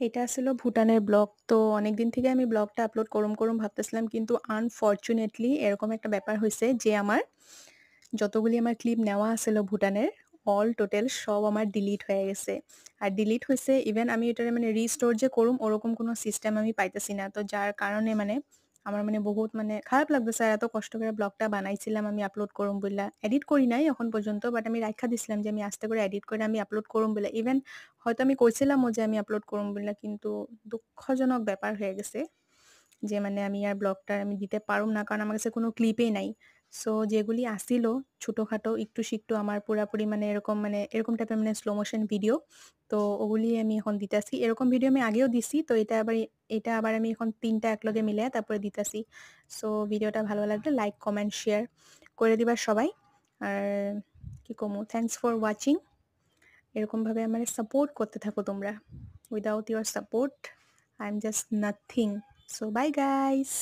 এটা ছিল ভুটানের ব্লগ। তো অনেকদিন থেকে আমি ব্লগটা আপলোড করুম ভাবতেছিলাম। কিন্তু আনফরচুনেটলি এরকম একটা ব্যাপার হইছে যে যতগুলি আমার ক্লিপ নেওয়া আছিল ভুটানের, অল টোটাল সব আমার ডিলিট হয়ে গেছে। আর ডিলিট হইছে ইভেন আমি এটারে রিস্টোর যে করুম ওরকম কোনো সিস্টেম আমি পাইতেছি না। তো যার কারণে আমার বহুত খারাপ লাগতেছে। আর এত কষ্ট করে ব্লগটা বানাইছিলাম আমি আপলোড করুম বইলা। এডিট করি নাই এখন পর্যন্ত, বাট আমি রাইখা দিছিলাম যে আমি আস্তে করে এডিট করে আমি আপলোড করুম বইলা। ইভেন হয়তো আমি কইছিলামও যে আমি আপলোড করুম বইলা, কিন্তু দুঃখজনক ব্যাপার হয়ে গেছে যে আমি আর ব্লগটা আমি দিতে পারুম না, কারণ আমার কাছে কোনো ক্লিপই নাই। সো যেগুলি আসিল ছোটখাটো একটু সিকটু আমার পুরাপুরি এরকম টাইপের স্লো মোশন ভিডিও, তো ওগুলি আমি এখন দিতাছি। এরকম ভিডিও আমি আগেও দিছি, তো এটা আবার আমি এখন ৩টা একলগে মিলায়া তারপরে দিতাছি। সো ভিডিওটা ভালো লাগলে লাইক, কমেন্ট, শেয়ার করে দিবা সবাই। আর কি কমু, থ্যাংকস ফর ওয়াচিং। এরকমভাবে আমার সাপোর্ট করতে থাকো তোমরা। Without your support I am just nothing. So bye guys.